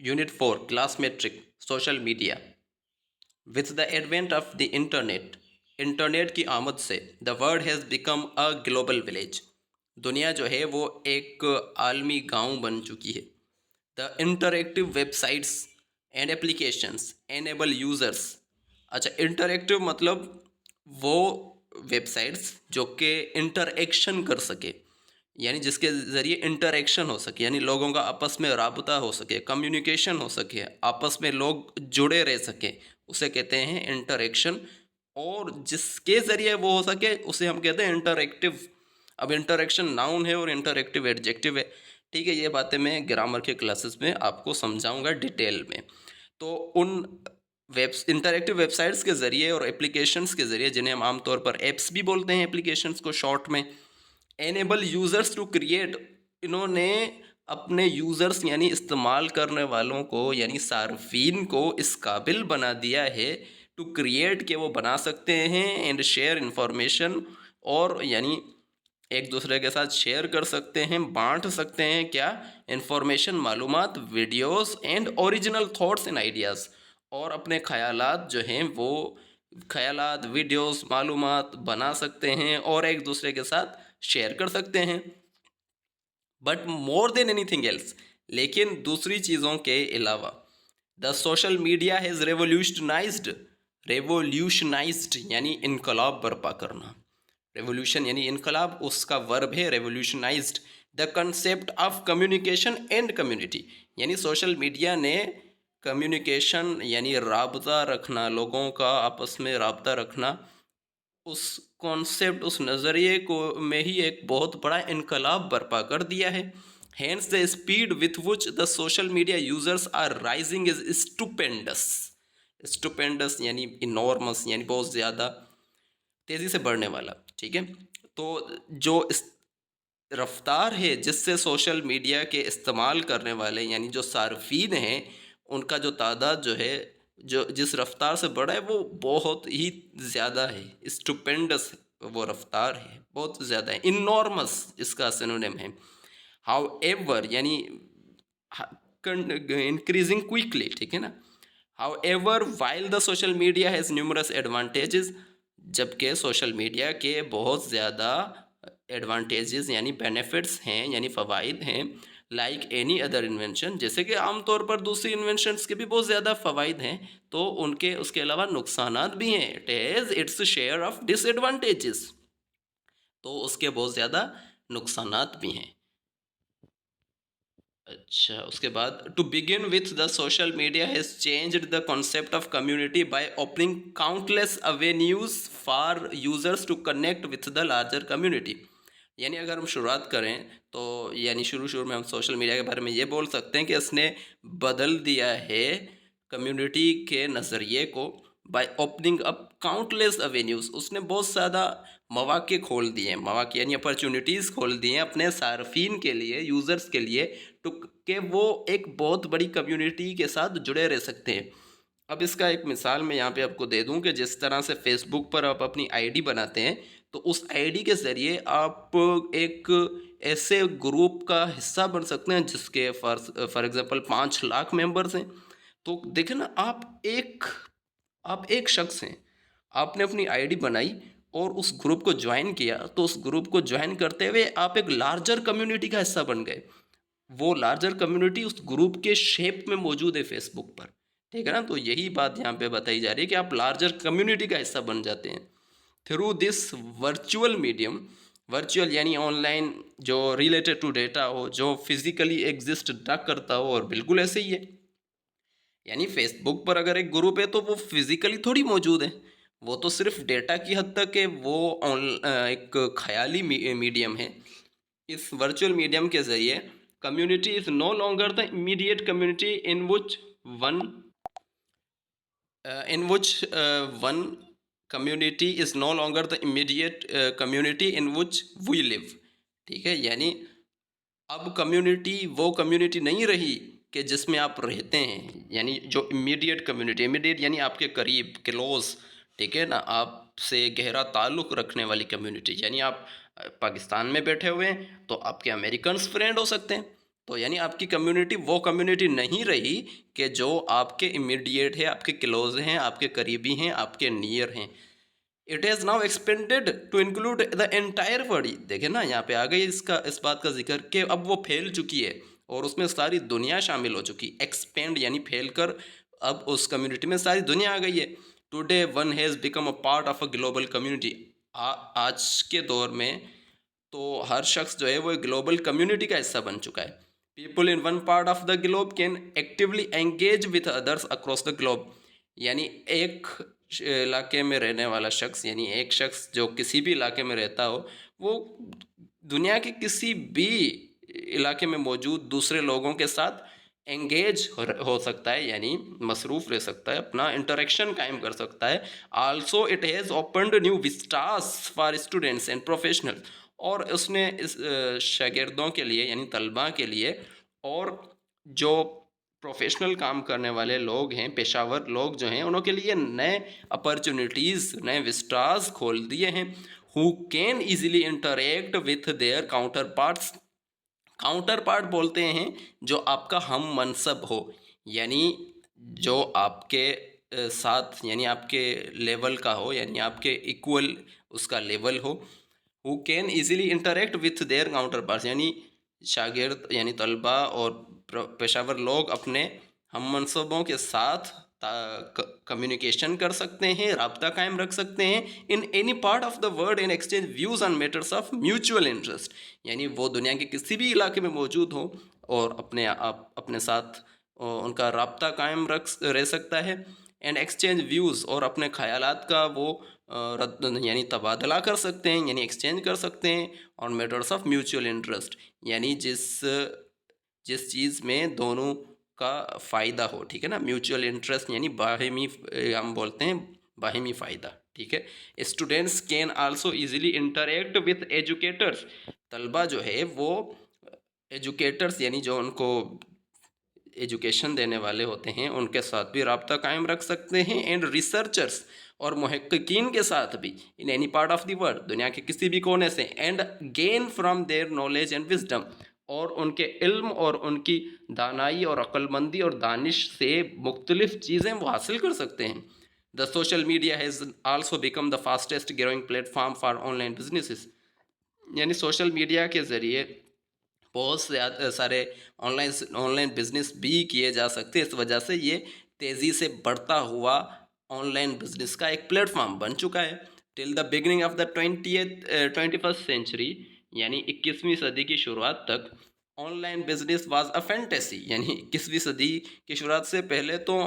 Unit 4 Class Metric Social Media. With the advent of the internet, internet की आमद से the world has become a global village. दुनिया जो है वो एक आलमी गांव बन चुकी है. The interactive websites and applications enable users. अच्छा, इंटरएक्टिव मतलब वो वेबसाइट्स जो कि इंटरएक्शन कर सके, यानी जिसके ज़रिए इंटरएक्शन हो सके, यानी लोगों का आपस में राबता हो सके, कम्युनिकेशन हो सके, आपस में लोग जुड़े रह सके, उसे कहते हैं इंटरएक्शन. और जिसके ज़रिए वो हो सके उसे हम कहते हैं इंटरएक्टिव. अब इंटरएक्शन नाउन है और इंटरएक्टिव एडजेक्टिव है. ठीक है, ये बातें मैं ग्रामर के क्लासेस में आपको समझाऊंगा डिटेल में. तो उन इंटरएक्टिव वेबसाइट्स के ज़रिए और एप्लीकेशंस के ज़रिए, जिन्हें हम आमतौर पर ऐप्स भी बोलते हैं, एप्लीकेशंस को शॉर्ट में, एनेबल यूज़र्स टू क्रिएट. इन्होंने अपने यूज़र्स यानी इस्तेमाल करने वालों को, यानी सार्फिन को इस काबिल बना दिया है टू क्रिएट, के वो बना सकते हैं, एंड शेयर इंफॉर्मेशन, और यानी एक दूसरे के साथ शेयर कर सकते हैं, बांट सकते हैं क्या, इंफॉर्मेशन, मालूमात, videos and original thoughts and ideas. और अपने ख्यालात जो हैं वो ख्यालात, वीडियोस, मालूमात बना सकते हैं और एक दूसरे के साथ शेयर कर सकते हैं. But more than anything else, लेकिन दूसरी चीज़ों के अलावा, द सोशल मीडिया हैज़ रेवोल्यूशनाइज्ड यानी इनकलाब बर्पा करना. रेवोल्यूशन यानी इनकलाब, उसका वर्ब है revolutionised. The concept of communication and community, यानी सोशल मीडिया ने कम्युनिकेशन यानी राबता रखना, लोगों का आपस में राबता रखना, उस कॉन्सेप्ट, उस नज़रिए को में ही एक बहुत बड़ा इनकलाब बर्पा कर दिया है. Hence the speed with which the social media users are rising is stupendous. Stupendous यानी इनॉर्मस, यानी बहुत ज़्यादा तेज़ी से बढ़ने वाला. ठीक है, तो जो इस रफ्तार है जिससे सोशल मीडिया के इस्तेमाल करने वाले, यानी जो सार्फिन हैं, उनका जो तादाद जो है, जो जिस रफ्तार से बढ़ा है, वो बहुत ही ज़्यादा है. स्टुपेंडस वो रफ्तार है, बहुत ज़्यादा है. इनॉर्मस इसका सिनोनिम है. हाउ एवर यानी इंक्रीजिंग क्विकली. ठीक है ना. How ever while the social media has numerous advantages, जबकि सोशल मीडिया के बहुत ज़्यादा एडवांटेजेस यानी बेनिफिट्स हैं, यानी फ़वाइद हैं, लाइक एनी अदर इन्वेंशन, जैसे कि आमतौर पर दूसरी इन्वेंशंस के भी बहुत ज़्यादा फ़वाइद हैं, तो उनके उसके अलावा नुकसानात भी हैं. It has its share of disadvantages, तो उसके बहुत ज़्यादा नुकसानात भी हैं. अच्छा, उसके बाद to begin with the social media has changed the concept of community by opening countless avenues for users to connect with the larger community. यानी अगर हम शुरुआत करें तो यानी शुरू में हम सोशल मीडिया के बारे में ये बोल सकते हैं कि इसने बदल दिया है कम्युनिटी के नज़रिए को. बाय ओपनिंग अप काउंटलेस अवेन्यूज़, उसने बहुत ज़्यादा मौके खोल दिए हैं, मौके यानी अपॉर्चुनिटीज़ खोल दिए हैं अपने सार्फिन के लिए, यूज़र्स के लिए, तो कि वो एक बहुत बड़ी कम्युनिटी के साथ जुड़े रह सकते हैं. अब इसका एक मिसाल मैं यहाँ पे आपको दे दूँ कि जिस तरह से फेसबुक पर आप अपनी आईडी बनाते हैं, तो उस आईडी के ज़रिए आप एक ऐसे ग्रुप का हिस्सा बन सकते हैं जिसके फॉर एग्ज़ाम्पल 5 लाख मेंबर्स हैं. तो देखें ना, आप एक शख्स हैं, आपने अपनी आईडी बनाई और उस ग्रुप को ज्वाइन किया, तो उस ग्रुप को ज्वाइन करते हुए आप एक लार्जर कम्युनिटी का हिस्सा बन गए. वो लार्जर कम्युनिटी उस ग्रुप के शेप में मौजूद है फेसबुक पर. ठीक है ना. तो यही बात यहाँ पे बताई जा रही है कि आप लार्जर कम्युनिटी का हिस्सा बन जाते हैं through this virtual medium. Virtual यानी ऑनलाइन, जो रिलेटेड टू डेटा हो, जो फिजिकली एग्जिस्ट ना करता हो, और बिल्कुल ऐसे ही है. यानी फेसबुक पर अगर एक ग्रुप है तो वो फिजिकली थोड़ी मौजूद है, वो तो सिर्फ डेटा की हद तक है, वो एक ख्याली मीडियम है. इस वर्चुअल मीडियम के ज़रिए community is no longer the immediate community one in which one community is no longer the immediate community in which we live. ठीक है, यानी अब कम्युनिटी वो कम्युनिटी नहीं रही कि जिसमें आप रहते हैं, यानी जो इमीडिएट कम्युनिटी, इमीडिएट यानी आपके करीब, क्लोज. ठीक है ना, आपसे गहरा ताल्लुक़ रखने वाली कम्युनिटी, यानी आप पाकिस्तान में बैठे हुए हैं तो आपके अमेरिकन्स फ्रेंड हो सकते हैं, तो यानी आपकी कम्युनिटी वो कम्युनिटी नहीं रही कि जो आपके इमीडिएट है, आपके क्लोज हैं, आपके करीबी हैं, आपके नियर हैं। It has now expanded to include the entire world. देखिए ना, यहाँ पे आ गई इसका, इस बात का जिक्र कि अब वो फैल चुकी है और उसमें सारी दुनिया शामिल हो चुकी। एक्सपेंड यानी फैल कर, अब उस कम्युनिटी में सारी दुनिया आ गई है। Today one has become a part of a global community. आज के दौर में तो हर शख्स जो है वो एक ग्लोबल कम्युनिटी का हिस्सा बन चुका है। People in one part of the globe can actively engage with others across the globe. यानी एक इलाके में रहने वाला शख्स, यानी एक शख्स जो किसी भी इलाके में रहता हो, वो दुनिया के किसी भी इलाके में मौजूद दूसरे लोगों के साथ एंगेज हो सकता है, यानी मसरूफ़ रह सकता है, अपना इंटरेक्शन कायम कर सकता है। Also it has opened new Vistas for students and professional. और उसने इस शागिर्दों के लिए यानी तलबा के लिए और जो प्रोफेशनल काम करने वाले लोग हैं, पेशावर लोग जो हैं, उनके लिए नए अपॉर्चुनिटीज़, नए विस्टास खोल दिए हैं। Who can easily interact with their counter parts. Counter part बोलते हैं जो आपका हम मनसब हो, यानी जो आपके साथ यानी आपके लेवल का हो, यानी आपके इक्वल उसका लेवल हो। Who can easily interact with their counter parts, यानी शागिर्द यानी तलबा और पेशावर लोग अपने हम मनसबों के साथ कम्युनिकेशन कर सकते हैं, राब्ता कायम रख सकते हैं in any part of the world in exchange views on matters of mutual interest. यानी वो दुनिया के किसी भी इलाके में मौजूद हो और अपने साथ उनका राब्ता कायम रह सकता है। एंड एक्सचेंज व्यूज़, और अपने ख़यालात का वो यानी तबादला कर सकते हैं, यानी एक्सचेंज कर सकते हैं on matters of mutual interest. यानी जिस जिस चीज़ में दोनों का फ़ायदा हो, ठीक है ना। म्यूचुअल इंटरेस्ट यानी बाहिमी, हम बोलते हैं बाहिमी फ़ायदा, ठीक है। Students can also easily interact with educators. तलबा जो है वो एजुकेटर्स यानी जो उनको एजुकेशन देने वाले होते हैं उनके साथ भी राब्ता कायम रख सकते हैं। एंड रिसर्चर्स, और मुहक्किकीन के साथ भी, in any part of the world, दुनिया के किसी भी कोने से। And gain from their knowledge and wisdom, और उनके इल्म और उनकी दानाई और अक्लमंदी और दानिश से मुख्तलिफ चीज़ें वो हासिल कर सकते हैं। The social media has also become the fastest growing platform for online businesses. यानी सोशल मीडिया के ज़रिए बहुत से सारे ऑनलाइन बिजनेस भी किए जा सकते हैं। इस वजह से ये तेज़ी से बढ़ता हुआ ऑनलाइन बिजनेस का एक प्लेटफॉर्म बन चुका है। Till the beginning of the 21st century, यानी 21वीं सदी की शुरुआत तक, online business was a fantasy. यानी 21वीं सदी की शुरुआत से पहले तो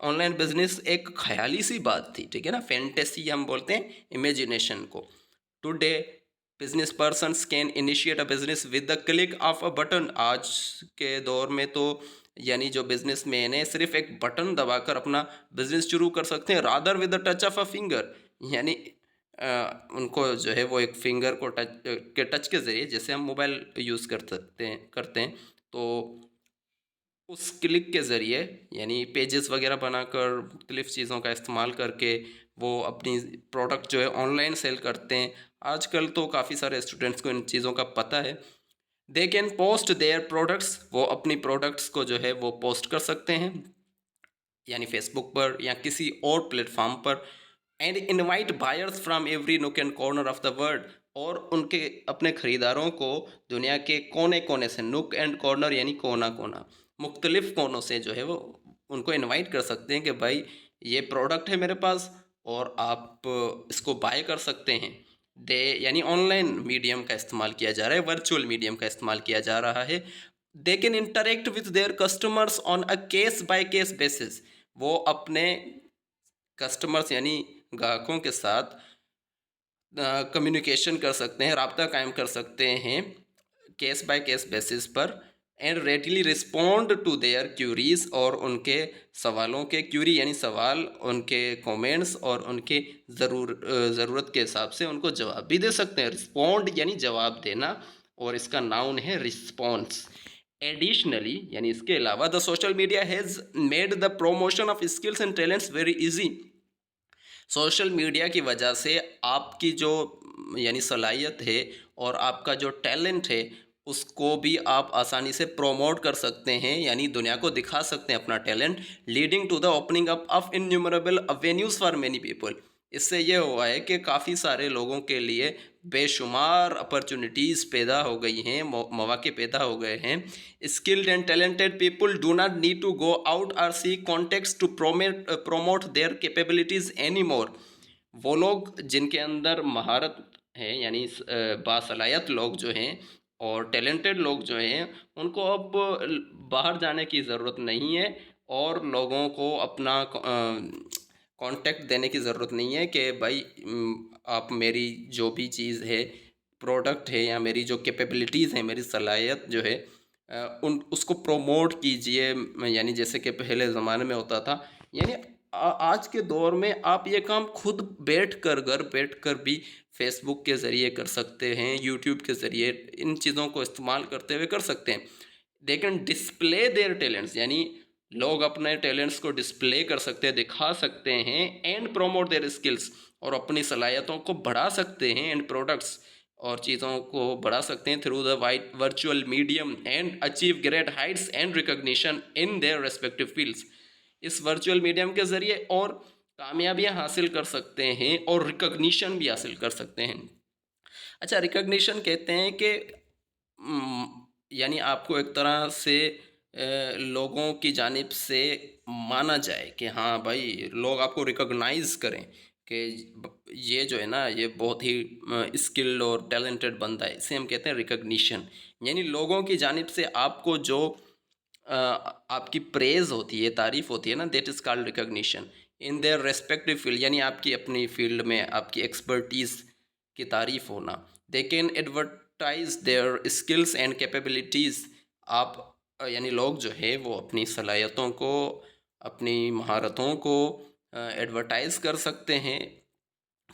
ऑनलाइन बिजनेस एक ख्याली सी बात थी, ठीक है ना। फैंटेसी हम बोलते हैं इमेजिनेशन को। Today business persons can initiate a business with the click of a button. आज के दौर में तो यानी जो बिजनेस मैन है सिर्फ एक बटन दबाकर अपना बिजनेस शुरू कर सकते हैं, rather with the touch of a finger. यानी उनको जो है वो एक फिंगर को टच के ज़रिए, जैसे हम मोबाइल यूज़ करते हैं तो उस क्लिक के ज़रिए, यानी पेजेस वगैरह बनाकर मुख्तलिफ़ चीज़ों का इस्तेमाल करके वो अपनी प्रोडक्ट जो है ऑनलाइन सेल करते हैं। आजकल तो काफ़ी सारे स्टूडेंट्स को इन चीज़ों का पता है। They can post their products, वो अपनी प्रोडक्ट्स को जो है वो पोस्ट कर सकते हैं, यानी फेसबुक पर या किसी और प्लेटफॉर्म पर। And invite buyers from every nook and corner of the world, और उनके अपने ख़रीदारों को दुनिया के कोने कोने से, नुक एंड कॉर्नर यानी कोना कोना, मुख्तलिफ़ कोनों से जो है वो उनको इनवाइट कर सकते हैं कि भाई ये प्रोडक्ट है मेरे पास और आप इसको बाय कर सकते हैं। दे यानी ऑनलाइन मीडियम का इस्तेमाल किया जा रहा है, वर्चुअल मीडियम का इस्तेमाल किया जा रहा है। They can interact with their customers on a case by case basis. वो अपने कस्टमर्स यानी ग्राहकों के साथ कम्युनिकेशन कर सकते हैं, राब्ता कायम कर सकते हैं केस बाय केस बेसिस पर। And readily respond to their queries, और उनके सवालों के क्यूरी यानी सवाल, उनके कमेंट्स और उनके ज़रूरत के हिसाब से उनको जवाब भी दे सकते हैं। रिस्पॉन्ड यानी जवाब देना, और इसका नाउन है रिस्पॉन्स। एडिशनली यानी इसके अलावा the social media has made the promotion of skills and talents very easy. Social media की वजह से आपकी जो यानी सलाहियत है और आपका जो टैलेंट है उसको भी आप आसानी से प्रोमोट कर सकते हैं, यानी दुनिया को दिखा सकते हैं अपना talent, leading to the opening up of innumerable avenues for many people. इससे ये हुआ है कि काफ़ी सारे लोगों के लिए बेशुमार अपॉर्चुनिटीज़ पैदा हो गई हैं, मौके पैदा हो गए हैं। Skilled and talented people do not need to go out और see context to promote their capabilities any more. वो लोग जिनके अंदर महारत है, यानी बासलायत लोग जो हैं और टैलेंटेड लोग जो हैं, उनको अब बाहर जाने की ज़रूरत नहीं है और लोगों को अपना कांटेक्ट देने की ज़रूरत नहीं है कि भाई आप मेरी जो भी चीज़ है, प्रोडक्ट है या मेरी जो कैपेबिलिटीज़ हैं, मेरी सलाहियत जो है उन उसको प्रमोट कीजिए। यानी जैसे कि पहले ज़माने में होता था, यानी आज के दौर में आप ये काम खुद घर बैठ कर भी फेसबुक के ज़रिए कर सकते हैं, यूट्यूब के ज़रिए इन चीज़ों को इस्तेमाल करते हुए कर सकते हैं। They can display their talents, यानी लोग अपने टैलेंट्स को डिस्प्ले कर सकते हैं, दिखा सकते हैं, एंड प्रोमोट देयर स्किल्स, और अपनी सलाहियतों को बढ़ा सकते हैं, एंड प्रोडक्ट्स और चीज़ों को बढ़ा सकते हैं through the white virtual medium and achieve great Heights and recognition in their respective fields. इस वर्चुअल मीडियम के ज़रिए और कामयाबियां हासिल कर सकते हैं और रिकॉग्निशन भी हासिल कर सकते हैं। अच्छा, रिकॉग्निशन कहते हैं कि यानी आपको एक तरह से लोगों की जानिब से माना जाए कि हाँ भाई, लोग आपको रिकॉग्नाइज़ करें कि ये जो है ना, ये बहुत ही स्किल्ड और टैलेंटेड बंदा है। इसे हम कहते हैं रिकॉग्निशन। यानी लोगों की जानिब से आपको जो आपकी प्रेज़ होती है, तारीफ़ होती है ना, that is called recognition in their respective field. यानी आपकी अपनी फील्ड में आपकी एक्सपर्टीज़ की तारीफ़ होना। They can advertise their skills and capabilities. आप यानी लोग जो है वो अपनी सलाहियतों को, अपनी महारतों को एडवर्टाइज़ कर सकते हैं,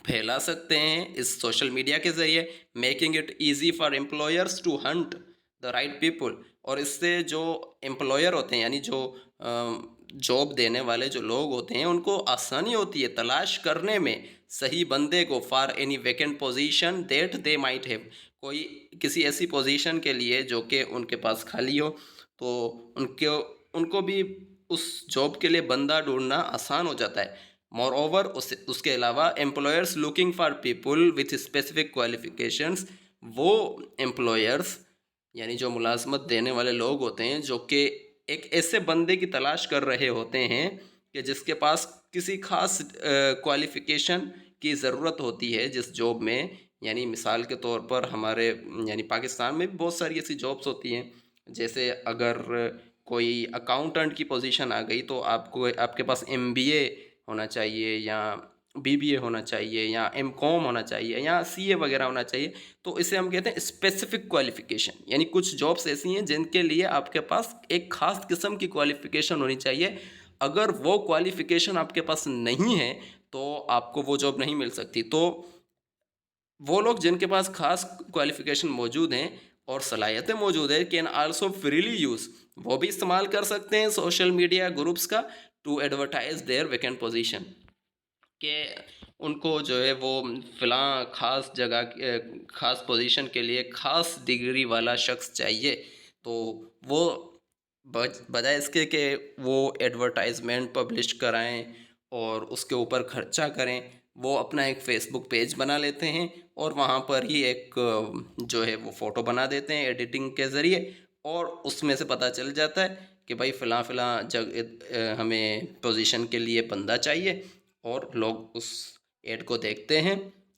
फैला सकते हैं इस सोशल मीडिया के ज़रिए, making it easy for employers to hunt the right people. और इससे जो एम्प्लॉयर होते हैं, यानी जो जॉब देने वाले जो लोग होते हैं, उनको आसानी होती है तलाश करने में सही बंदे को, for any vacant position that they might have. कोई किसी ऐसी पोजीशन के लिए जो कि उनके पास खाली हो, तो उनको भी उस जॉब के लिए बंदा ढूंढना आसान हो जाता है। मोर ओवर उसके अलावा employers looking for people with specific qualifications. वो एम्प्लॉयर्स यानी जो मुलाजमत देने वाले लोग होते हैं, जो कि एक ऐसे बंदे की तलाश कर रहे होते हैं कि जिसके पास किसी खास क्वालिफिकेशन की ज़रूरत होती है जिस जॉब में। यानी मिसाल के तौर पर हमारे यानी पाकिस्तान में भी बहुत सारी ऐसी जॉब्स होती हैं, जैसे अगर कोई अकाउंटेंट की पोजीशन आ गई तो आपको आपके पास एमबीए होना चाहिए, या बीबीए होना चाहिए, या एमकॉम होना चाहिए, या सीए वगैरह होना चाहिए। तो इसे हम कहते हैं स्पेसिफिक क्वालिफिकेशन। यानी कुछ जॉब्स ऐसी हैं जिनके लिए आपके पास एक ख़ास किस्म की क्वालिफिकेशन होनी चाहिए। अगर वो क्वालिफिकेशन आपके पास नहीं है तो आपको वो जॉब नहीं मिल सकती। तो वो लोग जिनके पास खास क्वालिफिकेशन मौजूद हैं और सलाहियतें मौजूद है, कैन आल्सो फ्रीली यूज़, वो भी इस्तेमाल कर सकते हैं सोशल मीडिया ग्रुप्स का, to advertise their vacant position. कि उनको जो है वो फ़लाँ ख़ास जगह ख़ास पोजीशन के लिए ख़ास डिग्री वाला शख्स चाहिए, तो वो बजाय इसके कि वो एडवर्टाइजमेंट पब्लिश कराएं और उसके ऊपर ख़र्चा करें, वो अपना एक फ़ेसबुक पेज बना लेते हैं और वहाँ पर ही एक जो है वो फ़ोटो बना देते हैं एडिटिंग के ज़रिए, और उसमें से पता चल जाता है कि भाई फ़लाँ जगह हमें पोजीशन के लिए बंदा चाहिए, और लोग उस ऐड को देखते हैं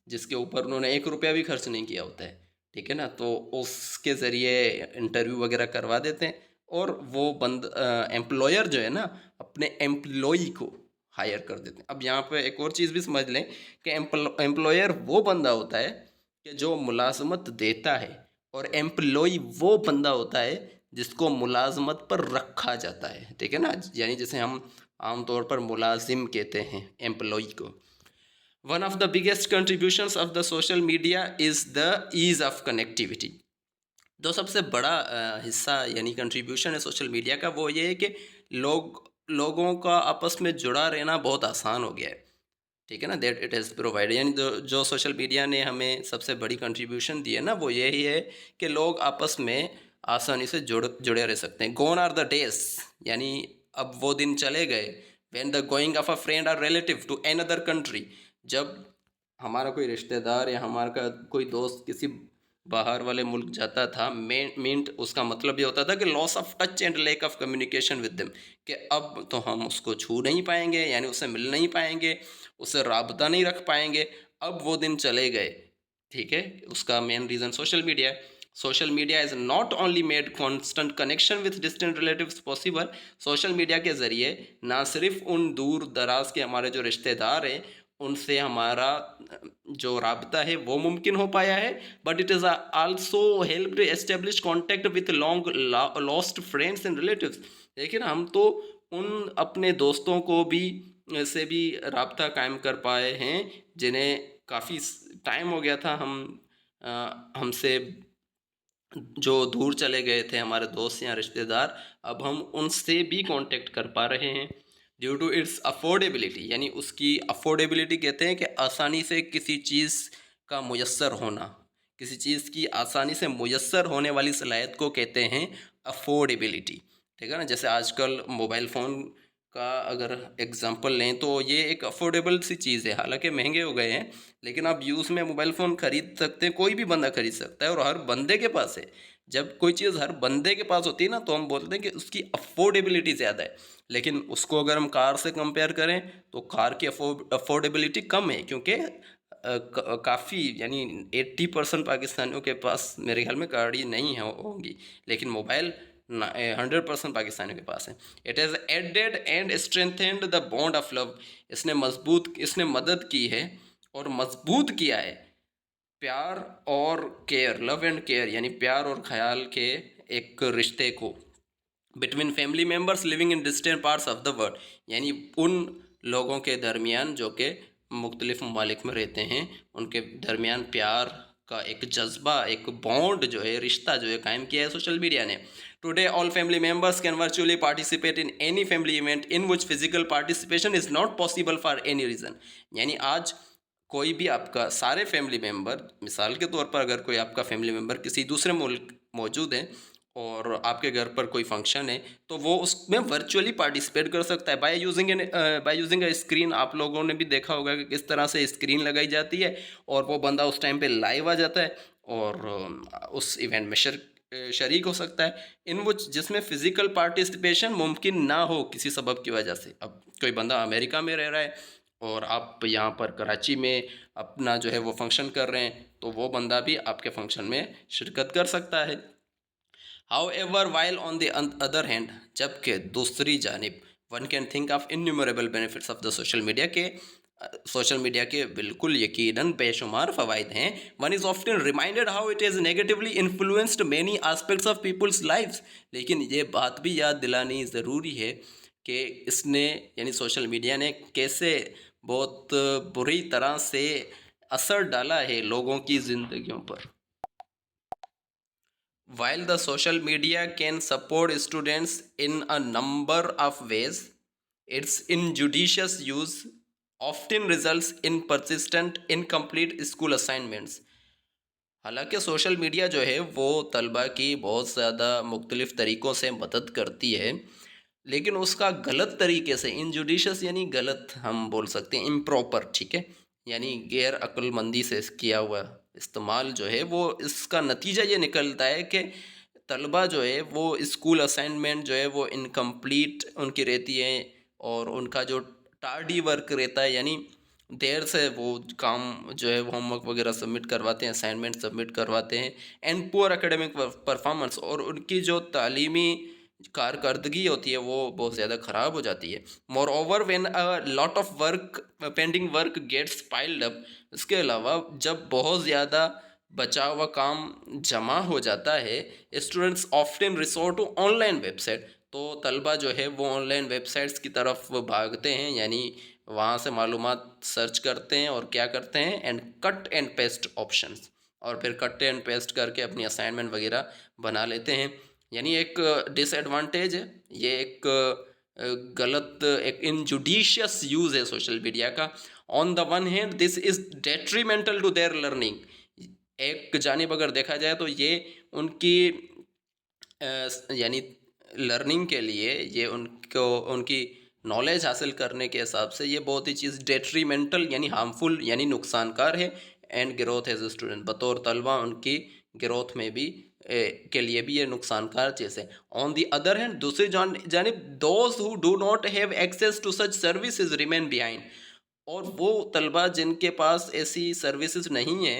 जिसके ऊपर उन्होंने 1 रुपया भी खर्च नहीं किया होता है, ठीक है ना। तो उसके ज़रिए इंटरव्यू वगैरह करवा देते हैं, और वो एम्प्लॉयर जो है ना, अपने एम्प्लॉई को हायर कर देते हैं। अब यहाँ पे एक और चीज़ भी समझ लें कि एम्प्लॉयर वो बंदा होता है कि जो मुलाजमत देता है, और एम्प्लॉई वो बंदा होता है जिसको मुलाजमत पर रखा जाता है, ठीक है ना। यानी जैसे हम आमतौर पर मुलाजिम कहते हैं एम्प्लॉई को। One of the biggest contributions of the social media is the ease of connectivity. जो सबसे बड़ा हिस्सा यानी कंट्रीब्यूशन है सोशल मीडिया का, वो ये है कि लोगों का आपस में जुड़ा रहना बहुत आसान हो गया है, ठीक है ना, दैट इट हैज़ प्रोवाइडेड, यानी जो सोशल मीडिया ने हमें सबसे बड़ी कंट्रीब्यूशन दी है ना, वो यही है कि लोग आपस में आसानी से जुड़े रह सकते हैं। गोन आर द डेज, यानी अब वो दिन चले गए, when the going of a friend और रिलेटिव टू अनदर कंट्री, जब हमारा कोई रिश्तेदार या हमारा कोई दोस्त किसी बाहर वाले मुल्क जाता था, मीन्ट उसका मतलब ये होता था कि loss of touch and lack of communication with them, कि अब तो हम उसको छू नहीं पाएंगे, यानी उससे मिल नहीं पाएंगे, उससे राबता नहीं रख पाएंगे। अब वो दिन चले गए, ठीक है। उसका मेन रीज़न सोशल मीडिया है। Social media is not only made constant connection with distant relatives possible, social media के ज़रिए ना सिर्फ उन दूर दराज के हमारे जो रिश्तेदार हैं उनसे हमारा जो राबता है वो मुमकिन हो पाया है, but it is also help to establish contact with long lost friends and relatives. लेकिन हम तो उन अपने दोस्तों को भी से भी राबता कायम कर पाए हैं जिन्हें काफ़ी टाइम हो गया था हमसे जो दूर चले गए थे हमारे दोस्त या रिश्तेदार, अब हम उनसे भी कांटेक्ट कर पा रहे हैं ड्यू टू इट्स अफोर्डेबिलिटी, यानी उसकी अफोर्डेबिलिटी कहते हैं कि आसानी से किसी चीज़ का मुयस्सर होना, किसी चीज़ की आसानी से मुयस्सर होने वाली सलाहियत को कहते हैं अफोर्डेबिलिटी, ठीक है ना। जैसे आजकल मोबाइल फ़ोन का अगर एग्जांपल लें तो ये एक अफोर्डेबल सी चीज़ है, हालांकि महंगे हो गए हैं, लेकिन आप यूज़ में मोबाइल फ़ोन ख़रीद सकते हैं, कोई भी बंदा ख़रीद सकता है और हर बंदे के पास है। जब कोई चीज़ हर बंदे के पास होती है ना, तो हम बोलते हैं कि उसकी अफोर्डेबिलिटी ज़्यादा है। लेकिन उसको अगर हम कार से कंपेयर करें तो कार की अफोर्डेबिलिटी कम है, क्योंकि काफ़ी यानी 80% पाकिस्तानियों के पास मेरे ख्याल में गाड़ी नहीं है होंगी, लेकिन मोबाइल 100% पाकिस्तानियों के पास है। It has added and strengthened the bond of love, इसने मदद की है और मजबूत किया है प्यार और केयर, लव एंड केयर, यानी प्यार और ख्याल के एक रिश्ते को, between family members living in distant parts of the world, यानी उन लोगों के दरमियान जो कि मुख्तलिफ ममालिक में रहते हैं, उनके दरमियान प्यार का एक जज्बा, एक बॉन्ड जो है, रिश्ता जो है कायम किया है सोशल मीडिया ने। Today all family members can virtually participate in any family event in which physical participation is not possible for any reason, यानी आज कोई भी आपका सारे फैमिली मेम्बर, मिसाल के तौर पर अगर कोई आपका फैमिली मेम्बर किसी दूसरे मुल्क मौजूद है और आपके घर पर कोई फंक्शन है, तो वो उसमें वर्चुअली पार्टिसिपेट कर सकता है बाय यूजिंग अ स्क्रीन। आप लोगों ने भी देखा होगा कि किस तरह से स्क्रीन लगाई जाती है और वो बंदा उस टाइम पे लाइव आ जाता है और उस इवेंट में शरीक हो सकता है, इन वो जिसमें फ़िज़िकल पार्टिसिपेशन मुमकिन ना हो किसी सबब की वजह से। अब कोई बंदा अमेरिका में रह रहा है और आप यहाँ पर कराची में अपना जो है वो फंक्शन कर रहे हैं, तो वो बंदा भी आपके फंक्शन में शिरकत कर सकता है। However, while on the other hand, जबकि दूसरी जानिब one can think of innumerable benefits of the social media के सोशल मीडिया के बिल्कुल यकीनन बेशुमार फ़वाइद हैं। One is often reminded how it is negatively influenced many aspects of people's lives, लेकिन ये बात भी याद दिलानी ज़रूरी है कि इसने यानी सोशल मीडिया ने कैसे बहुत बुरी तरह से असर डाला है लोगों की ज़िंदगियों पर। While the social media can support students in a number of ways, its injudicious use often results in persistent, incomplete school assignments. हालांकि सोशल मीडिया जो है वो तलबा की बहुत ज़्यादा मुख्तलिफ़ तरीक़ों से मदद करती है, लेकिन उसका गलत तरीके से, इनजुडिशस यानी गलत हम बोल सकते हैं, इम्प्रॉपर, ठीक है, यानी गैर अक्लमंदी से किया हुआ इस्तेमाल जो है वो इसका नतीजा ये निकलता है कि तलबा जो है वो स्कूल असाइनमेंट जो है वो इनकम्प्लीट उनकी रहती है और उनका जो टार्डी वर्क रहता है, यानी देर से वो काम जो है वो होमवर्क वगैरह सबमिट करवाते हैं, असाइनमेंट सबमिट करवाते हैं, एंड पुअर एकेडमिक परफॉर्मेंस, और उनकी जो तालीमी कारकर्दगी होती है वो बहुत ज़्यादा ख़राब हो जाती है। Moreover when a lot of work pending work gets piled up, इसके अलावा जब बहुत ज़्यादा बचा हुआ काम जमा हो जाता है, students often resort to online website, तो तलबा जो है वो ऑनलाइन वेबसाइट्स की तरफ भागते हैं, यानी वहाँ से मालूमात सर्च करते हैं और क्या करते हैं, and cut and paste options, और फिर कट एंड पेस्ट करके अपनी असाइनमेंट वगैरह बना लेते हैं। यानी एक डिसएडवांटेज है, ये एक गलत, एक इनजुडिशियस यूज़ है सोशल मीडिया का। On the one hand this is detrimental to their learning. एक जानिब अगर देखा जाए तो ये उनकी यानी लर्निंग के लिए, ये उनको उनकी नॉलेज हासिल करने के हिसाब से ये बहुत ही चीज़ डेट्रीमेंटल यानी हार्मफुल यानी नुकसानकार है। And growth as a student, बतौर तलबा उनकी ग्रोथ में भी के लिए भी ये नुकसानकार चीज़ है। ऑन दी अदर हैंड, दूसरी जानिब those who do not have access to such services remain behind. और वो तलबा जिनके पास ऐसी सर्विसेज नहीं है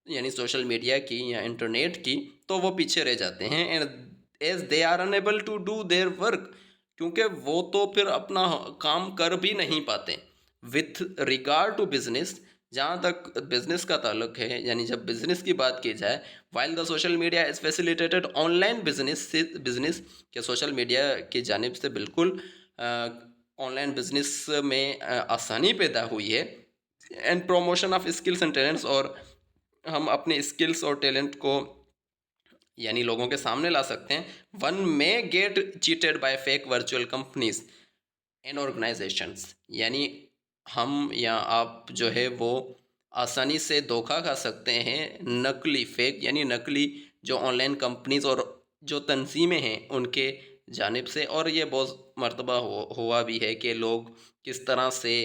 यानी सोशल मीडिया की या इंटरनेट की, तो वो पीछे रह जाते हैं। And as they are unable to do their work, क्योंकि वो तो फिर अपना काम कर भी नहीं पाते। विथ रिगार्ड टू बिजनेस, जहाँ तक बिजनेस का ताल्लुक है, यानी जब बिजनेस की बात की जाए, while the social media is facilitated online business के सोशल मीडिया की जानिब से बिल्कुल ऑनलाइन बिजनेस में आसानी पैदा हुई है। And promotion of skills and talents, और हम अपने स्किल्स और टैलेंट को यानी लोगों के सामने ला सकते हैं। One may get cheated by fake virtual companies and organisations, यानी हम या आप जो है वो आसानी से धोखा खा सकते हैं नकली फेक यानी नकली जो ऑनलाइन कंपनीज और जो तंजीमें हैं उनके जानिब से। और ये बहुत मर्तबा हुआ भी है कि लोग किस तरह से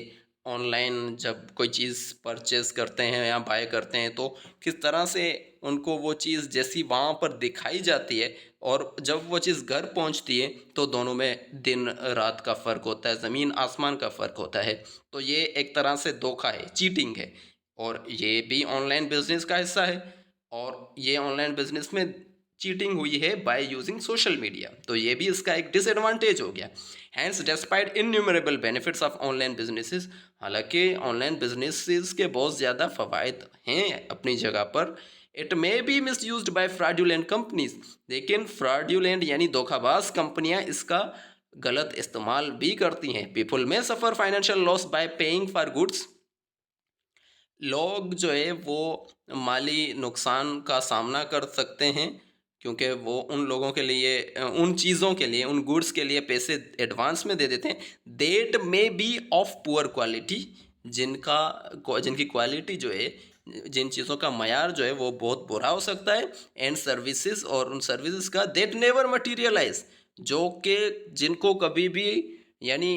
ऑनलाइन जब कोई चीज़ परचेज़ करते हैं या बाय करते हैं तो किस तरह से उनको वो चीज़ जैसी वहाँ पर दिखाई जाती है और जब वो चीज़ घर पहुँचती है तो दोनों में दिन रात का फ़र्क होता है, ज़मीन आसमान का फ़र्क होता है। तो ये एक तरह से धोखा है, चीटिंग है, और ये भी ऑनलाइन बिजनेस का हिस्सा है। और ये ऑनलाइन बिजनेस में चीटिंग हुई है बाय यूजिंग सोशल मीडिया, तो ये भी इसका एक डिसएडवांटेज हो गया। Hence despite innumerable benefits of online businesses, हालांकि ऑनलाइन बिजनेसेस के बहुत ज़्यादा फ़वाइद हैं अपनी जगह पर, it may be misuse by fraudulent companies, लेकिन फ्रॉडुलेंट यानी धोखाबाज कंपनियां इसका गलत इस्तेमाल भी करती हैं। पीपल में suffer financial loss by paying for goods, लोग जो है वो माली नुकसान का सामना कर सकते हैं क्योंकि वो उन लोगों के लिए उन चीज़ों के लिए, उन गुड्स के लिए पैसे एडवांस में दे देते हैं। That may be of poor quality, जिनकी क्वालिटी जो है, जिन चीज़ों का मयार जो है वो बहुत बुरा हो सकता है। एंड सर्विसेज, और उन सर्विसेज का देट नेवर मटीरियलाइज, जो कि जिनको कभी भी यानी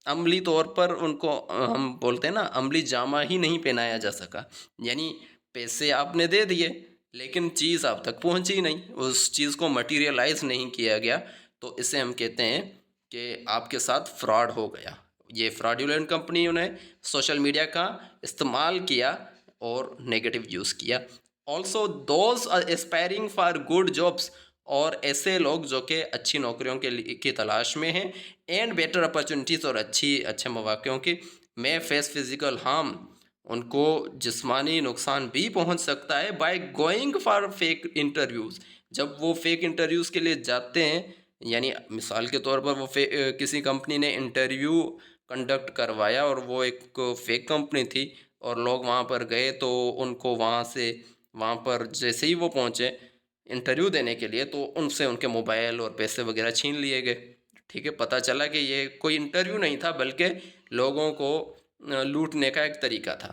अमली तौर पर उनको हम बोलते हैं ना, अमली जामा ही नहीं पहनाया जा सका। यानी पैसे आपने दे दिए लेकिन चीज़ आप तक पहुंची नहीं, उस चीज़ को मटीरियलाइज नहीं किया गया, तो इसे हम कहते हैं कि आपके साथ फ्रॉड हो गया। ये फ्रॉडुलेंट कंपनियों ने सोशल मीडिया का इस्तेमाल किया और नेगेटिव यूज़ किया। Also those aspiring for good jobs, और ऐसे लोग जो कि अच्छी नौकरियों के लिए की तलाश में हैं, एंड बेटर अपॉर्चुनिटीज़, और अच्छे मौक़ों की, में फेस फिज़िकल हार्म, उनको जिस्मानी नुकसान भी पहुंच सकता है by going for fake interviews. जब वो फेक इंटरव्यूज़ के लिए जाते हैं, यानी मिसाल के तौर पर वो किसी कंपनी ने इंटरव्यू कंडक्ट करवाया और वो एक फेक कंपनी थी, और लोग वहाँ पर गए तो उनको वहाँ पर जैसे ही वो पहुँचे इंटरव्यू देने के लिए तो उनसे उनके मोबाइल और पैसे वगैरह छीन लिए गए। ठीक है, पता चला कि ये कोई इंटरव्यू नहीं था बल्कि लोगों को लूटने का एक तरीका था।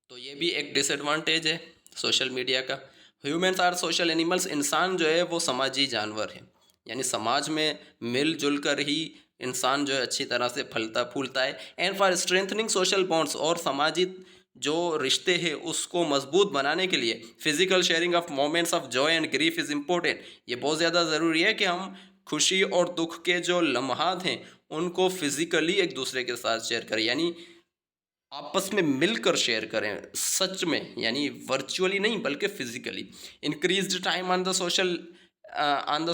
तो ये भी एक डिसएडवांटेज है सोशल मीडिया का। ह्यूमन्स आर सोशल एनिमल्स, इंसान जो है वो समाजी जानवर है, यानी समाज में मिलजुल कर ही इंसान जो है अच्छी तरह से फलता फूलता है। And for strengthening social bonds, और सामाजिक जो रिश्ते हैं उसको मजबूत बनाने के लिए physical sharing of moments of Joy and grief is important. ये बहुत ज़्यादा ज़रूरी है कि हम खुशी और दुख के जो लम्हात हैं उनको फिज़िकली एक दूसरे के साथ शेयर करें, यानी आपस में मिलकर शेयर करें सच में, यानी वर्चुअली नहीं बल्कि physically. Increased time on the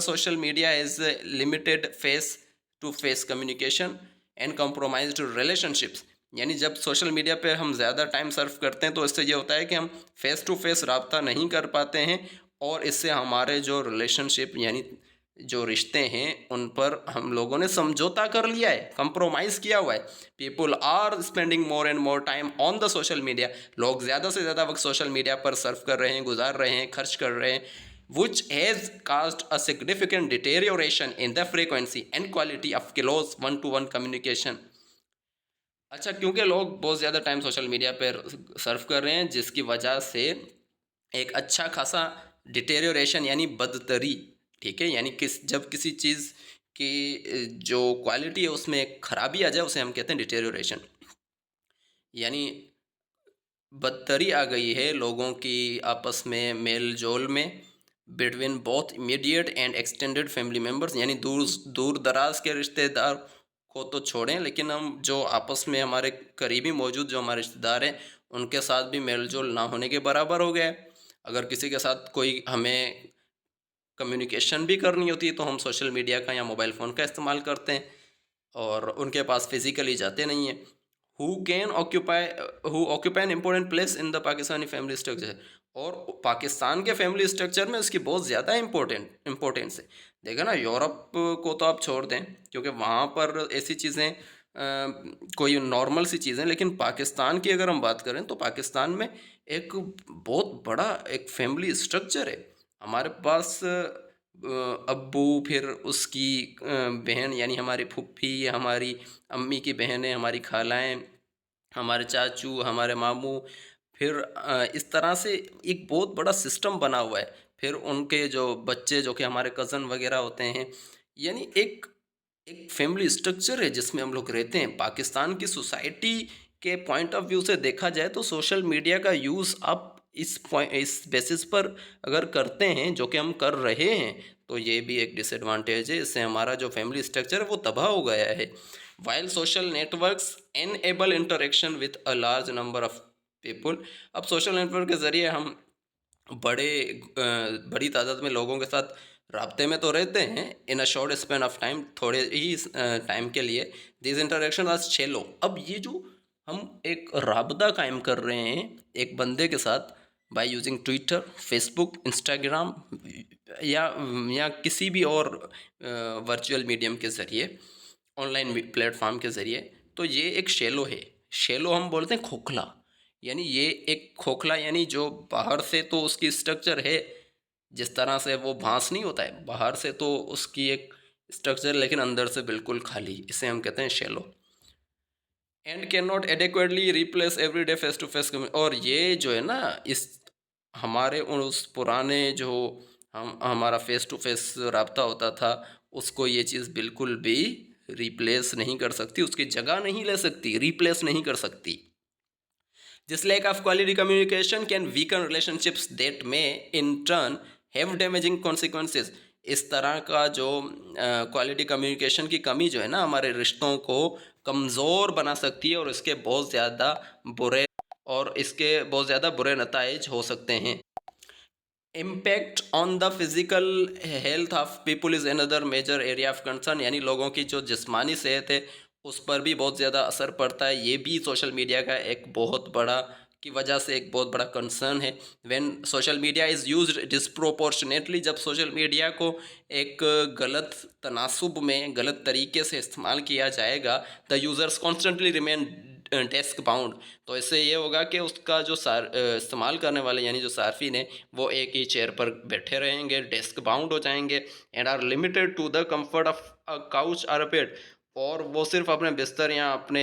social media is limited face to face communication and compromised relationships, यानी जब सोशल मीडिया पे हम ज़्यादा टाइम सर्व करते हैं तो इससे ये होता है कि हम फेस टू फेस रब्ता नहीं कर पाते हैं, और इससे हमारे जो रिलेशनशिप यानी जो रिश्ते हैं उन पर हम लोगों ने समझौता कर लिया है, कंप्रोमाइज़ किया हुआ है। People are spending more and more time on the social media, लोग ज़्यादा से ज़्यादा वक्त सोशल मीडिया पर सर्व कर रहे हैं, गुजार रहे हैं, खर्च कर रहे हैं, which has caused a significant deterioration in the frequency and quality of close one-to-one communication अच्छा, क्योंकि लोग बहुत ज़्यादा टाइम सोशल मीडिया पर सर्फ कर रहे हैं, जिसकी वजह से एक अच्छा खासा डिटेरियोरेशन यानी बदतरी, ठीक है, यानी जब किसी चीज़ की जो क्वालिटी है उसमें एक खराबी आ जाए, उसे हम कहते हैं डिटेरियोरेशन। यानी बदतरी आ गई है लोगों की आपस में मेल जोल में, between both immediate and extended family members, यानी दूर दूर दराज के रिश्तेदार को तो छोड़ें, लेकिन हम जो आपस में हमारे करीबी मौजूद जो हमारे रिश्तेदार हैं उनके साथ भी मेल जोल ना होने के बराबर हो गया है। अगर किसी के साथ कोई हमें कम्युनिकेशन भी करनी होती है तो हम सोशल मीडिया का या मोबाइल फ़ोन का इस्तेमाल करते हैं, और उनके पास फिज़िकली जाते नहीं हैं। Who can occupy who occupy an important place in the Pakistani family structure, और पाकिस्तान के फैमिली स्ट्रक्चर में उसकी बहुत ज़्यादा इम्पोर्टेंस है। देखो ना, यूरोप को तो आप छोड़ दें क्योंकि वहाँ पर ऐसी चीज़ें कोई नॉर्मल सी चीज़ें, लेकिन पाकिस्तान की अगर हम बात करें तो पाकिस्तान में एक बहुत बड़ा एक फैमिली स्ट्रक्चर है। हमारे पास अब्बू, फिर उसकी बहन यानी हमारी फूफी, हमारी अम्मी की बहनें, हमारी खालाएँ, हमारे चाचू, हमारे मामू, फिर इस तरह से एक बहुत बड़ा सिस्टम बना हुआ है। फिर उनके जो बच्चे जो कि हमारे कज़न वगैरह होते हैं, यानी एक एक फैमिली स्ट्रक्चर है जिसमें हम लोग रहते हैं। पाकिस्तान की सोसाइटी के पॉइंट ऑफ व्यू से देखा जाए तो सोशल मीडिया का यूज़ आप इस बेसिस पर अगर करते हैं जो कि हम कर रहे हैं, तो ये भी एक डिसएडवांटेज है। इससे हमारा जो फैमिली स्ट्रक्चर है वो तबाह हो गया है। While social networks enable interaction with a large number of people, अब सोशल नेटवर्क के ज़रिए हम बड़ी तादाद में लोगों के साथ राब्ते में तो रहते हैं in a short span of time, थोड़े ही टाइम के लिए। दिस इंटरेक्शन आज छेलो, अब ये जो हम एक राबता कायम कर रहे हैं एक बंदे के साथ by using Twitter, Facebook, Instagram, या किसी भी और वर्चुअल मीडियम के ज़रिए, ऑनलाइन प्लेटफॉर्म के ज़रिए, तो ये एक शेलो है। शेलो हम बोलते हैं खोखला, यानी ये एक खोखला, यानी जो बाहर से तो उसकी स्ट्रक्चर है, जिस तरह से वो बांस नहीं होता है, बाहर से तो उसकी एक स्ट्रक्चर, लेकिन अंदर से बिल्कुल खाली, इसे हम कहते हैं shallow. And can not adequately replace everyday face to face, और ये जो है ना, इस हमारे उस पुराने जो हम हमारा फेस टू फेस रब्ता होता था, उसको ये चीज़ बिल्कुल भी रिप्लेस नहीं कर सकती, उसकी जगह नहीं ले सकती, रिप्लेस नहीं कर सकती। This lack of quality communication can weaken relationships that may in turn have damaging consequences. इस तरह का जो क्वालिटी कम्युनिकेशन की कमी जो है ना, हमारे रिश्तों को कमज़ोर बना सकती है, और इसके बहुत ज़्यादा बुरे नताइज हो सकते हैं। Impact on the physical health of people is another major area of concern, यानी लोगों की जो जिस्मानी सेहत है उस पर भी बहुत ज़्यादा असर पड़ता है। ये भी सोशल मीडिया का एक बहुत बड़ा की वजह से एक बहुत बड़ा कंसर्न है। When social media is used disproportionately, जब सोशल मीडिया को एक गलत तनासुब में गलत तरीके से इस्तेमाल किया जाएगा, the users constantly remain desk bound, तो इससे ये होगा कि उसका जो इस्तेमाल करने वाले यानी जो सार्फिन है वो एक ही चेयर पर बैठे रहेंगे, डेस्क बाउंड हो जाएंगे, and are limited to the comfort of a couch और अ बेड, और वो सिर्फ अपने बिस्तर या अपने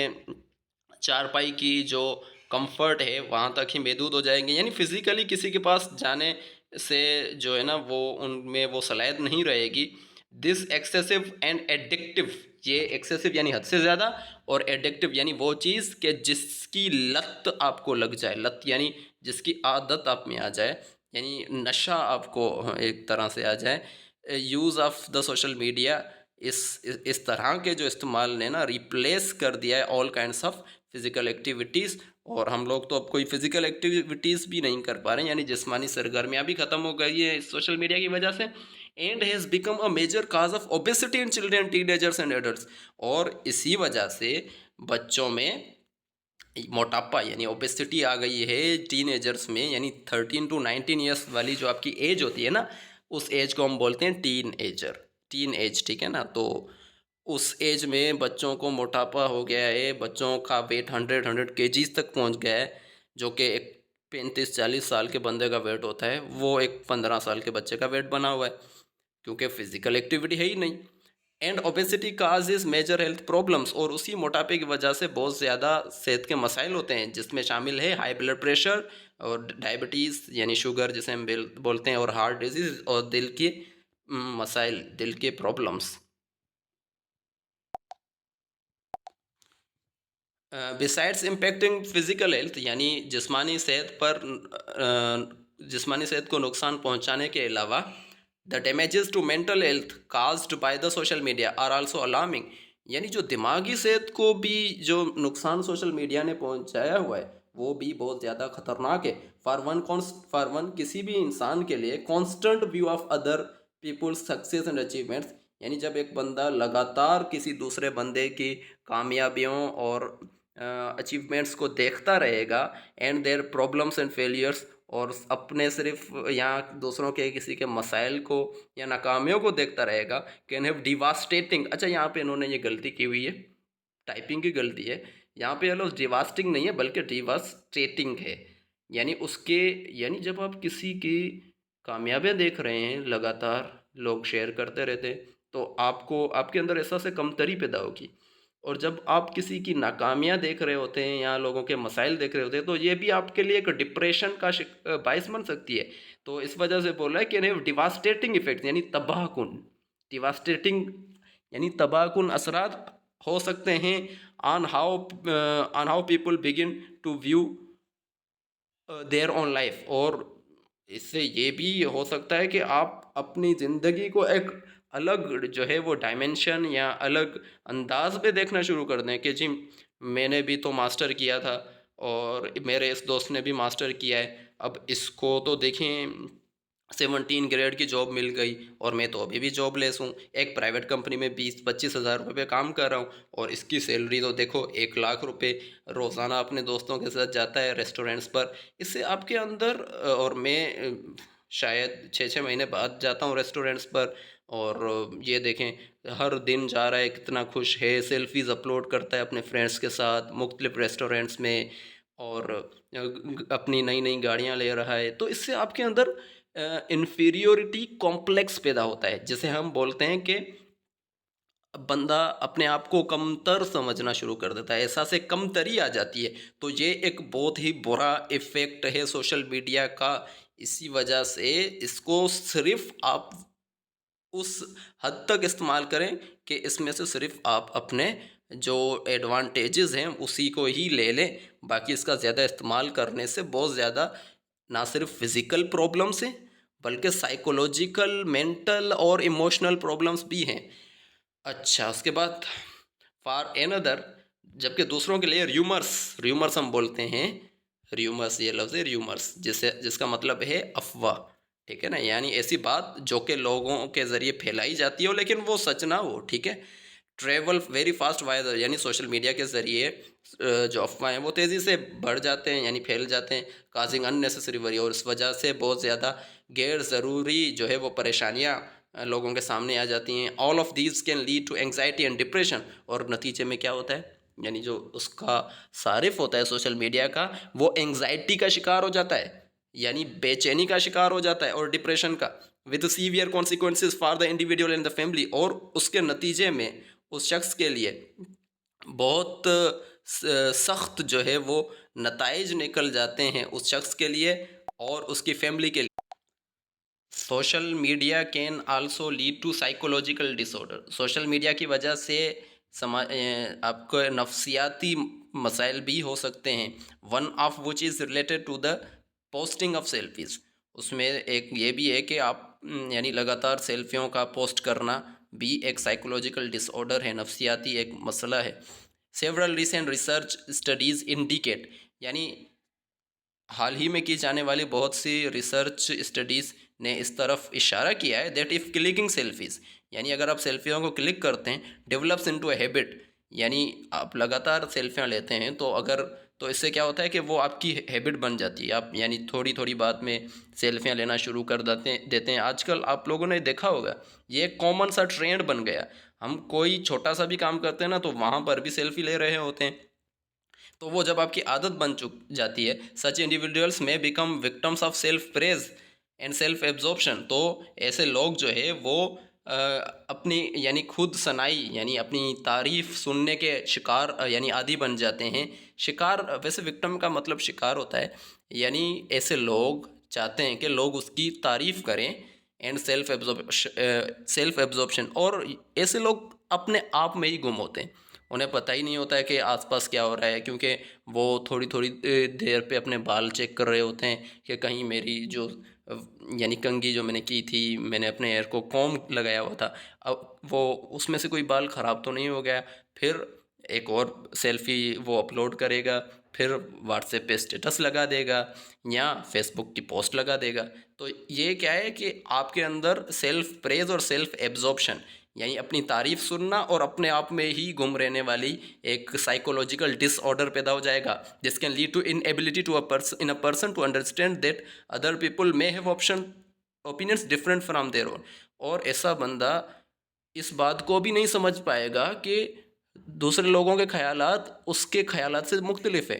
चारपाई की जो कंफर्ट है वहाँ तक ही महदूद हो जाएंगे, यानी फिज़िकली किसी के पास जाने से जो है ना वो उनमें वो सलाहियत नहीं रहेगी। दिस एक्सेसिव एंड एडिक्टिव, ये एक्सेसिव यानी हद से ज़्यादा, और एडिक्टिव यानी वो चीज़ कि जिसकी लत आपको लग जाए, लत यानी जिसकी आदत आप में आ जाए, यानी नशा आपको एक तरह से आ जाए। Use of the social media इस तरह के जो इस्तेमाल ने ना रिप्लेस कर दिया है all kinds of physical activities, और हम लोग तो अब कोई फिज़िकल एक्टिविटीज़ भी नहीं कर पा रहे हैं, यानी जिस्मानी सरगर्मियाँ भी ख़त्म हो गई है इस सोशल मीडिया की वजह से। And has become a major cause of obesity in children, teenagers and adults, और इसी वजह से बच्चों में मोटापा यानी ओबेसिटी आ गई है टीनेजर्स में, यानी 13 to 19 ईयर्स वाली जो आपकी एज होती है ना, उस एज को हम बोलते हैं टीन एज, ठीक है ना। तो उस एज में बच्चों को मोटापा हो गया है, बच्चों का वेट 100 केजीज तक पहुंच गया है, जो कि एक 35-40 साल के बंदे का वेट होता है वो एक 15 साल के बच्चे का वेट बना हुआ है, क्योंकि फिज़िकल एक्टिविटी है ही नहीं। And obesity cause is major health problems, और उसी मोटापे की वजह से बहुत ज़्यादा सेहत के मसाइल होते हैं, जिसमें शामिल है हाई ब्लड प्रेशर और डायबिटीज़ यानी शुगर जिसे हम बोलते हैं, और हार्ट डिजीज़ और दिल की मसाइल, दिल के problems. Besides impacting physical health यानी जिस्मानी सेहत पर जिस्मानी सेहत को नुकसान पहुंचाने के अलावा the damages to mental health caused by the social media are also alarming, यानी जो दिमागी सेहत को भी जो नुकसान सोशल मीडिया ने पहुंचाया हुआ है वो भी बहुत ज़्यादा खतरनाक है। फॉर वन किसी भी इंसान के लिए constant view of other people's success and achievements, यानी जब एक बंदा लगातार किसी दूसरे बंदे की कामयाबियों और अचीवमेंट्स को देखता रहेगा and their problems and failures, और अपने सिर्फ यहाँ दूसरों के किसी के मसाइल को या नाकामियों को देखता रहेगा, कैन हैव डिवास्टेटिंग। अच्छा, यहाँ पे इन्होंने ये गलती की हुई है, टाइपिंग की गलती है, यहाँ पे हेलो डिवास्टिंग नहीं है बल्कि डिवास्टेटिंग है। यानी उसके, यानी जब आप किसी की कामयाबियाँ देख रहे हैं लगातार लोग शेयर करते रहते हैं, तो आपको आपके अंदर ऐसा से कमतरी पैदा होगी, और जब आप किसी की नाकामियाँ देख रहे होते हैं या लोगों के मसाइल देख रहे होते हैं तो ये भी आपके लिए एक डिप्रेशन का बायस बन सकती है। तो इस वजह से बोल रहा है कि डिवास्टेटिंग इफेक्ट यानी तबाहकुन, डिवास्टेटिंग यानी तबाहकुन असरात हो सकते हैं on how people begin to view their on life, और इससे ये भी हो सकता है कि आप अपनी ज़िंदगी को एक अलग जो है वो डायमेंशन या अलग अंदाज में देखना शुरू कर दें कि जी मैंने भी तो मास्टर किया था और मेरे इस दोस्त ने भी मास्टर किया है, अब इसको तो देखें 17 ग्रेड की जॉब मिल गई और मैं तो अभी भी जॉबलेस हूँ, एक प्राइवेट कंपनी में 20-25 हज़ार रुपये काम कर रहा हूँ, और इसकी सैलरी तो देखो 1 लाख रुपये रोज़ाना अपने दोस्तों के साथ जाता है रेस्टोरेंट्स पर। इससे आपके अंदर और मैं शायद 6-6 महीने बाद जाता हूँ रेस्टोरेंट्स पर, और ये देखें हर दिन जा रहा है, कितना खुश है, सेल्फीज़ अपलोड करता है अपने फ्रेंड्स के साथ मुख्तलिफ रेस्टोरेंट्स में, और अपनी नई नई गाड़ियाँ ले रहा है। तो इससे आपके अंदर इन्फीरियोरिटी कॉम्प्लेक्स पैदा होता है, जिसे हम बोलते हैं कि बंदा अपने आप को कमतर समझना शुरू कर देता है, ऐसा से कमतरी आ जाती है। तो ये एक बहुत ही बुरा इफ़ेक्ट है सोशल मीडिया का। इसी वजह से इसको सिर्फ आप उस हद तक इस्तेमाल करें कि इसमें से सिर्फ आप अपने जो एडवांटेजेस हैं उसी को ही ले लें। बाकी इसका ज़्यादा इस्तेमाल करने से बहुत ज़्यादा ना सिर्फ फिज़िकल प्रॉब्लम्स हैं बल्कि साइकोलॉजिकल, मेंटल और इमोशनल प्रॉब्लम्स भी हैं। अच्छा, उसके बाद फॉर एनदर, जबकि दूसरों के लिए र्यूमर्स, र्यूमर्स हम बोलते हैं, र्यूमर्स ये लफ्ज़ है र्यूमर्स, जिसका मतलब है अफवाह, ठीक है ना, यानी ऐसी बात जो कि लोगों के ज़रिए फैलाई जाती हो लेकिन वो सच ना हो, ठीक है। ट्रेवल वेरी फास्ट वायरल, यानी सोशल मीडिया के ज़रिए जो अफवाहें हैं वो तेज़ी से बढ़ जाते हैं यानी फैल जाते हैं, काजिंग अननेसेसरी वरी, और इस वजह से बहुत ज़्यादा गैर ज़रूरी जो है वो परेशानियाँ लोगों के सामने आ जाती हैं। All of these can lead to anxiety and depression, और नतीजे में क्या होता है, यानी जो उसका सारिफ होता है सोशल मीडिया का, वो एंग्जाइटी का शिकार हो जाता है, यानी बेचैनी का शिकार हो जाता है और डिप्रेशन का, with severe consequences for the individual and the family, और उसके नतीजे में उस शख्स के लिए बहुत सख्त जो है वो नताइज निकल जाते हैं उस शख्स के लिए और उसकी फैमिली के लिए। Social media can also lead to psychological disorder, social media की वजह से आपको नफ्सियाती मसाइल भी हो सकते हैं। One of which is related to the posting of selfies, उसमें एक ये भी है कि आप यानी लगातार सेल्फियों का पोस्ट करना भी एक साइकोलॉजिकल डिसऑर्डर है, नफ्सियाती एक मसला है। Several recent research studies indicate, यानी हाल ही में की जाने वाली बहुत सी रिसर्च स्टडीज़ ने इस तरफ इशारा किया है दैट इफ़ क्लिकिंग सेल्फीज़, यानी अगर आप सेल्फियों को क्लिक करते हैं, डेवलप्स इनटू ए हैबिट, यानी आप लगातार सेल्फियाँ लेते हैं तो अगर, तो इससे क्या होता है कि वो आपकी हैबिट बन जाती है, आप यानी थोड़ी थोड़ी बात में सेल्फियाँ लेना शुरू कर देते हैं। आजकल आप लोगों ने देखा होगा ये एक कॉमन सा ट्रेंड बन गया, हम कोई छोटा सा भी काम करते हैं ना तो वहाँ पर भी सेल्फी ले रहे होते हैं। तो वो जब आपकी आदत बन चुक जाती है, सच इंडिविजुअल्स में become victims of self praise and self absorption, तो ऐसे लोग जो है वो अपनी यानी खुद सनाई यानी अपनी तारीफ़ सुनने के शिकार यानी आदी बन जाते हैं। शिकार वैसे विक्टिम का मतलब शिकार होता है, यानी ऐसे लोग चाहते हैं कि लोग उसकी तारीफ़ करें एंड सेल्फ एब्जॉर्प्शन, और ऐसे लोग अपने आप में ही गुम होते हैं। उन्हें पता ही नहीं होता है कि आसपास क्या हो रहा है, क्योंकि वो थोड़ी थोड़ी देर पे अपने बाल चेक कर रहे होते हैं कि कहीं मेरी जो यानी कंघी जो मैंने की थी, मैंने अपने हेयर को कॉम्ब लगाया हुआ था, अब वो उसमें से कोई बाल ख़राब तो नहीं हो गया। फिर एक और सेल्फ़ी वो अपलोड करेगा, फिर व्हाट्सएप पे स्टेटस लगा देगा या फेसबुक की पोस्ट लगा देगा। तो ये क्या है कि आपके अंदर सेल्फ प्रेज़ और सेल्फ एब्जॉर्प्शन यानी अपनी तारीफ़ सुनना और अपने आप में ही गुम रहने वाली एक साइकोलॉजिकल डिसऑर्डर पैदा हो जाएगा, this can lead to inability to a person to understand that other people may have option opinions different from their own. और ऐसा बंदा इस बात को भी नहीं समझ पाएगा कि दूसरे लोगों के ख़यालात उसके ख़यालात से मुख्तलिफ है।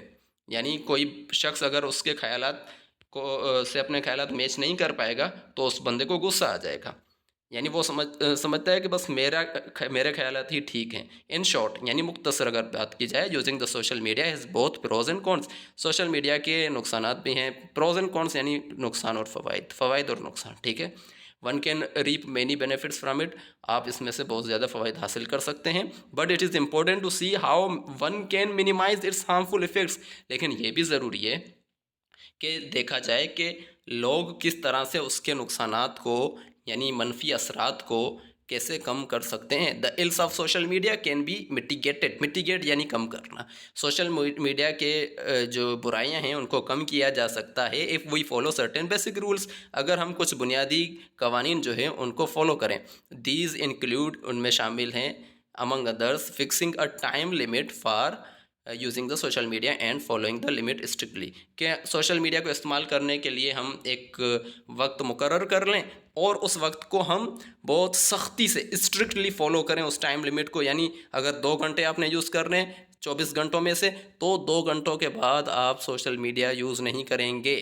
यानी कोई शख्स अगर उसके ख़यालात को से अपने ख़यालात मैच नहीं कर पाएगा तो उस बंदे को गुस्सा आ जाएगा। यानी वो समझता है कि बस मेरे ख़यालात ही ठीक हैं। इन शॉर्ट यानी मुख्तसर अगर बात की जाए, using the social media has both pros and cons. Social media के नुकसानात भी हैं, प्रोज एंड कॉन्स यानी नुकसान और फ़वाइद और नुकसान, ठीक है। One can reap many benefits from it, आप इसमें से बहुत ज़्यादा फ़वाइद हासिल कर सकते हैं, but it is important to see how one can minimise its harmful effects. लेकिन ये भी ज़रूरी है कि देखा जाए कि लोग किस तरह से उसके नुकसानात को यानी मनफी असरात को कैसे कम कर सकते हैं। The ills of social media can be mitigated, mitigate यानी कम करना। सोशल मीडिया के जो बुराइयां हैं उनको कम किया जा सकता है if we follow certain basic rules, अगर हम कुछ बुनियादी कवानीन जो है उनको फॉलो करें। दीज इंक्लूड, उनमें शामिल हैं among others fixing a time limit for using the social media and following the limit strictly, कि सोशल मीडिया को इस्तेमाल करने के लिए हम एक वक्त मुकर्रर कर लें और उस वक्त को हम बहुत सख्ती से स्ट्रिक्टली फॉलो करें उस टाइम लिमिट को। यानी अगर 2 घंटे आपने यूज़ कर रहे हैं 24 घंटों में से, तो 2 घंटों के बाद आप सोशल मीडिया यूज़ नहीं करेंगे।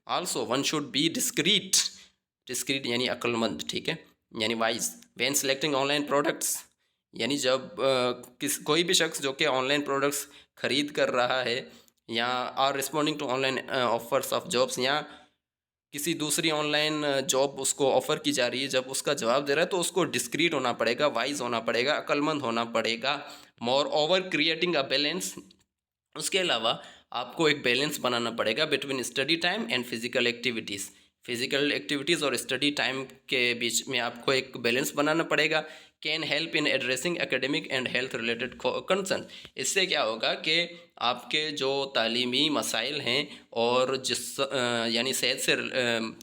Also one should be discrete, discrete यानी अक्लमंद, ठीक है, यानी wise when selecting online products. यानी जब कोई भी शख्स जो कि ऑनलाइन प्रोडक्ट्स ख़रीद कर रहा है या are responding to online offers of jobs, या किसी दूसरी ऑनलाइन जॉब उसको ऑफ़र की जा रही है, जब उसका जवाब दे रहा है तो उसको डिस्क्रीट होना पड़ेगा, वाइज होना पड़ेगा, अक्लमंद होना पड़ेगा। More over creating a balance, उसके अलावा आपको एक बैलेंस बनाना पड़ेगा between study time and physical activities. Physical activities और स्टडी टाइम के बीच में आपको एक बैलेंस बनाना पड़ेगा। Can help in addressing academic and health related concern. इससे क्या होगा कि आपके जो तालीमी मसाइल हैं और यानी सेहत से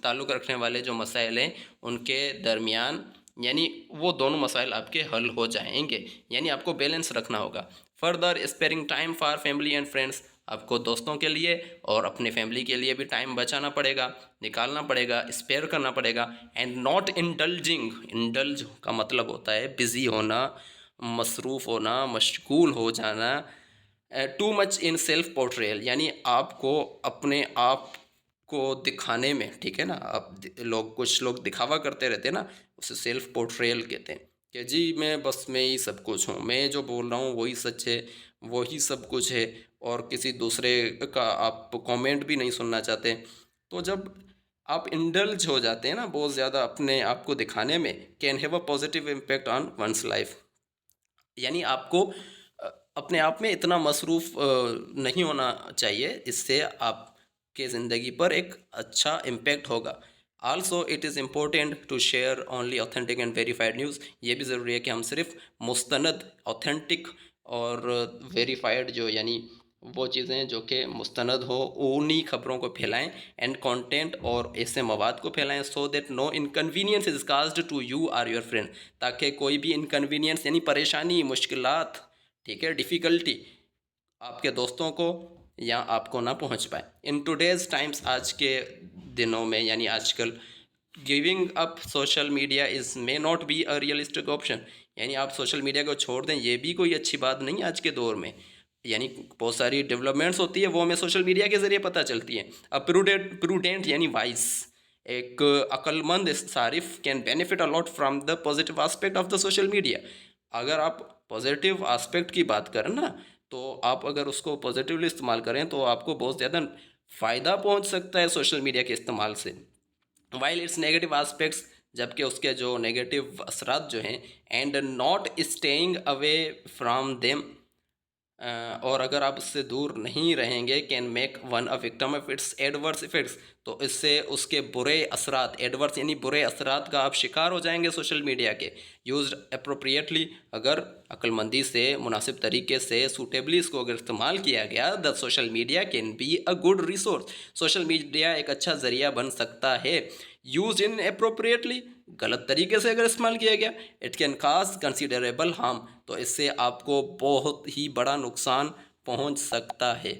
ताल्लुक़ रखने वाले जो मसाइल हैं उनके दरमियान यानी वो दोनों मसाइल आपके हल हो जाएंगे। यानी आपको बैलेंस रखना होगा। Further sparing time for family and friends, आपको दोस्तों के लिए और अपने फैमिली के लिए भी टाइम बचाना पड़ेगा, निकालना पड़ेगा, स्पेयर करना पड़ेगा। एंड नॉट इंडल्जिंग, इंडल्ज का मतलब होता है बिज़ी होना, मसरूफ़ होना, मशगूल हो जाना। Too much in self portrayal, यानी आपको अपने आप को दिखाने में, ठीक है ना, आप कुछ लोग दिखावा करते रहते हैं ना, उसे सेल्फ पोर्ट्रेयल कहते हैं कि जी मैं ही सब कुछ हूँ, मैं जो बोल रहा हूँ वही सच है, वही सब कुछ है, और किसी दूसरे का आप कमेंट भी नहीं सुनना चाहते। तो जब आप इंडल्ज हो जाते हैं ना बहुत ज़्यादा अपने आप को दिखाने में, can have a positive impact on one's life. यानी आपको अपने आप में इतना मसरूफ़ नहीं होना चाहिए, इससे आपके ज़िंदगी पर एक अच्छा इम्पैक्ट होगा। Also it is important to share only authentic and verified news. ये भी ज़रूरी है कि हम सिर्फ मुस्तनद, ऑथेंटिक और वेरीफाइड जो यानी वो चीज़ें जो कि मुस्तनद हो उन्हीं खबरों को फैलाएं एंड कंटेंट और ऐसे मवाद को फैलाएं so that no inconvenience is caused to you or your friend, ताकि कोई भी इनकन्वीनियंस यानी परेशानी, मुश्किलात, ठीक है, डिफ़िकल्टी आपके दोस्तों को या आपको ना पहुंच पाए। इन टुडेज़ टाइम्स, आज के दिनों में यानी आजकल, giving up social media is may not be a realistic option. यानी आप सोशल मीडिया को छोड़ दें ये भी कोई अच्छी बात नहीं आज के दौर में। यानी बहुत सारी डेवलपमेंट्स होती है वो हमें सोशल मीडिया के ज़रिए पता चलती हैं। अब प्रूडेंट यानी वाइस, एक अक्लमंद सारिफ can benefit a lot from the positive aspect of the social media. अगर आप पॉजिटिव एस्पेक्ट की बात करें ना, तो आप अगर उसको पॉजिटिवली इस्तेमाल करें तो आपको बहुत ज़्यादा फ़ायदा पहुंच सकता है सोशल मीडिया के इस्तेमाल से। वाइल इट्स नेगेटिव एस्पेक्ट्स, जबकि उसके जो नेगेटिव असरात जो हैं, and not staying away from them, और अगर आप इससे दूर नहीं रहेंगे, can make one a victim of its adverse effects, तो इससे उसके बुरे असरात, एडवर्स यानी बुरे असरात का आप शिकार हो जाएंगे सोशल मीडिया के। यूज्ड अप्रोप्रिएटली, अगर अक्लमंदी से, मुनासिब तरीके से, सूटेबली इसको अगर इस्तेमाल किया गया, the social media can be a good resource, social media एक अच्छा ज़रिया बन सकता है। यूज इन अप्रोप्रिएटली, गलत तरीके से अगर इस्तेमाल किया गया, it can cause considerable harm, तो इससे आपको बहुत ही बड़ा नुकसान पहुंच सकता है।